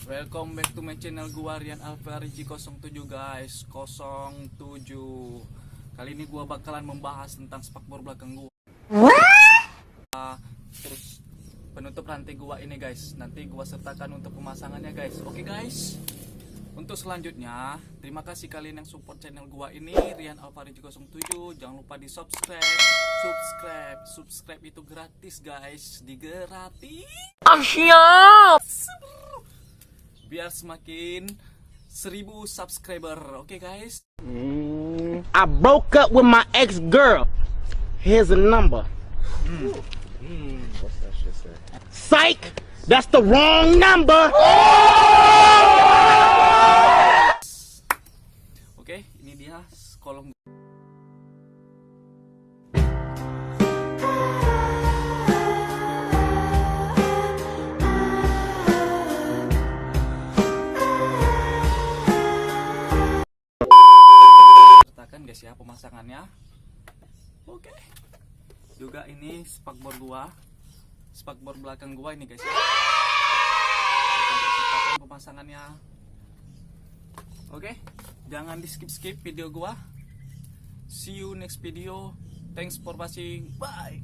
Welcome back to my channel gua Rian Alvariji 07 guys, 07. Kali ini gua bakalan membahas tentang spakboor belakang gua. Terus penutup rantai gua ini guys, nanti gua sertakan untuk pemasangannya guys. Oke guys. Untuk selanjutnya, terima kasih kalian yang support channel gua ini Rian Alvariji 07. Jangan lupa di subscribe itu gratis guys, digratis. Siap. Biar semakin 1000 subscriber, oke guys. I broke up with my ex-girl. Here's a number. What's that shit say? Psych! That's the wrong number! Oke, ini dia kolom. Sertakan guys ya pemasangannya. Oke. Juga ini spakboor gua. Spakboor belakang gua ini guys ya. Sertakan pemasangannya. Oke, jangan di skip video gua. See you next video. Thanks for watching. Bye.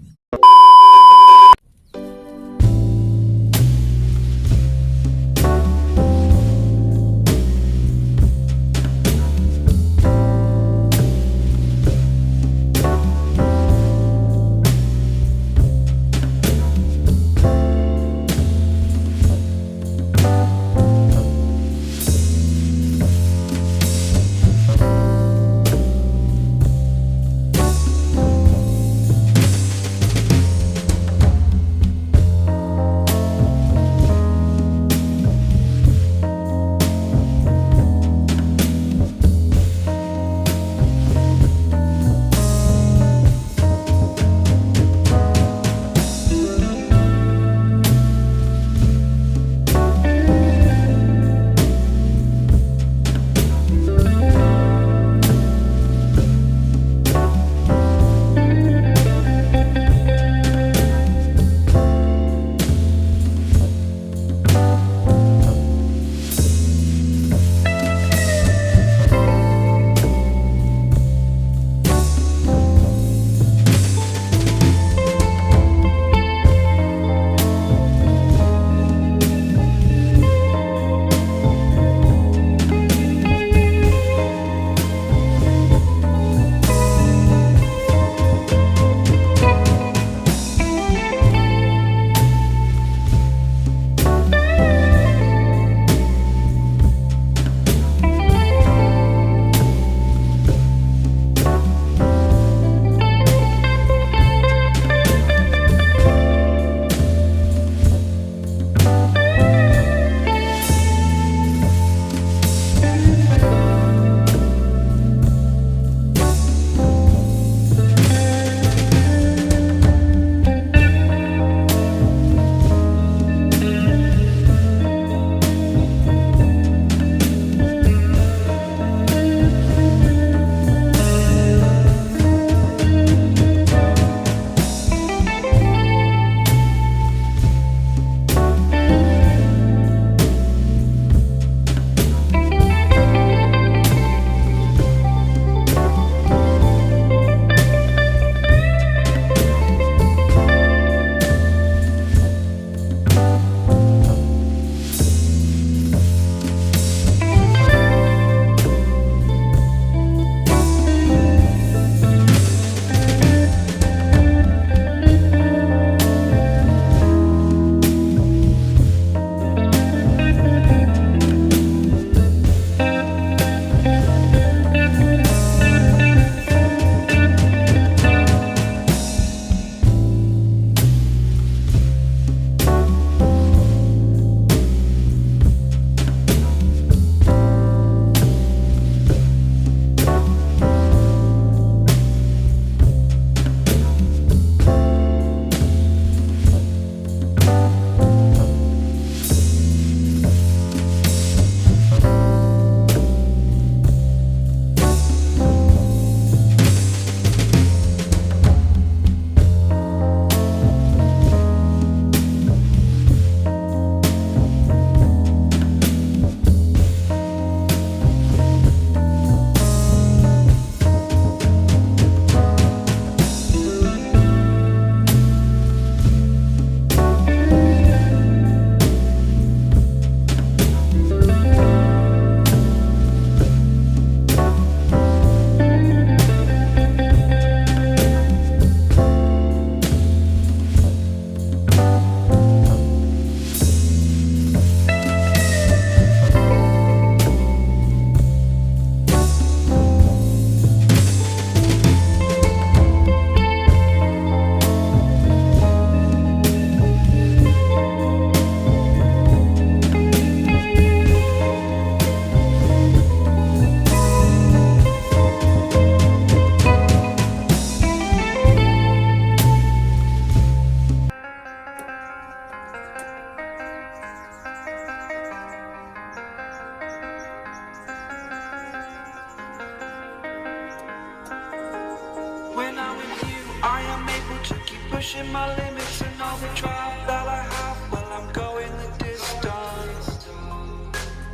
pushing my limits and all the drive that I have. Well, I'm going the distance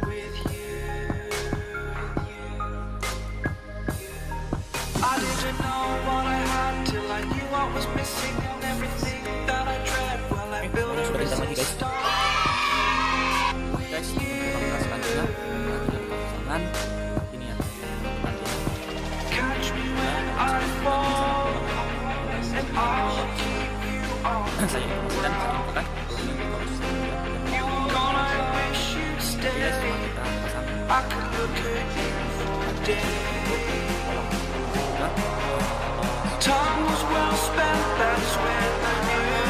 with you. I didn't know what I had till I knew I was missing and everything that I dread. Well, I built a resistance. Guys, untuk langkah selanjutnya pemasangan ini ya. Catch me when I fall and I'll keep you on. Saya informasikan saat ini kan You were gone, I wish you'd stay. kita pasang I could look at you for days. Time was well spent, that's when I knew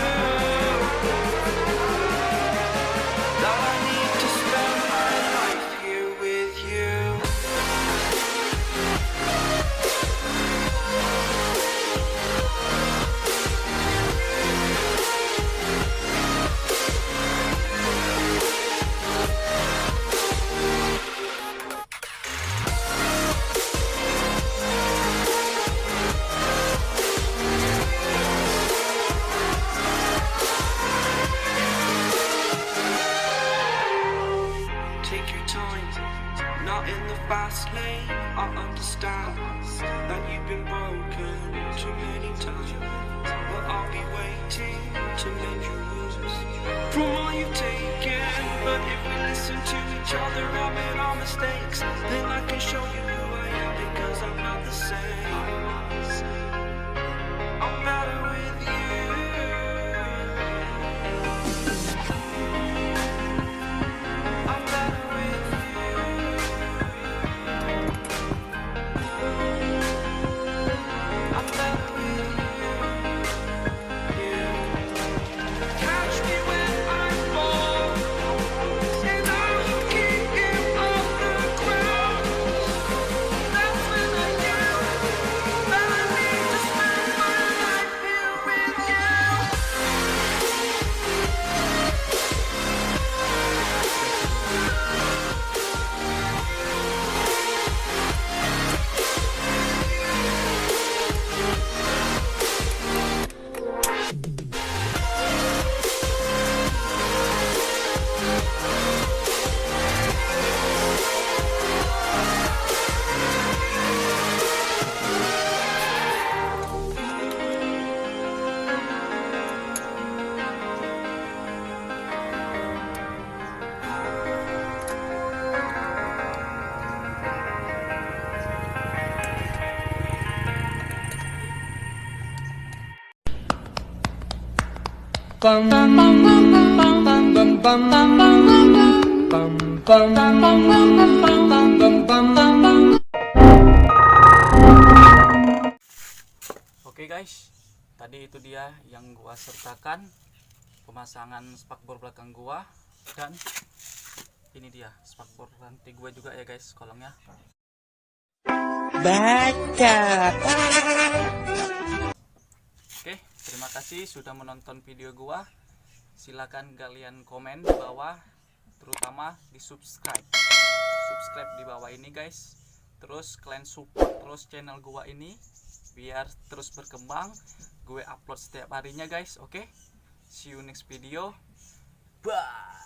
that I need to spend my life here with you. Take your time, not in the fast lane. I understand that you've been broken too many times, but I'll be waiting to mend your wounds from all you've taken. But if we listen to each other, admit our mistakes, then I can show you who I am, because I'm not the same. I'm better with you. I'm better with you. I'm better with you. Catch me when I fall, and I'll keep you off the ground. That's when I knew that I need to spend my life here with you. Oke guys, tadi itu dia yang gua sertakan pemasangan spakbor belakang gua, dan ini dia spakbor rantai gua juga ya guys, kolongnya. Baca. Oke, terima kasih sudah menonton video gua. Silakan kalian komen di bawah, terutama di subscribe di bawah ini guys. Terus kalian support terus channel gua ini biar terus berkembang. Gue upload setiap harinya guys. Oke, see you next video. Bye.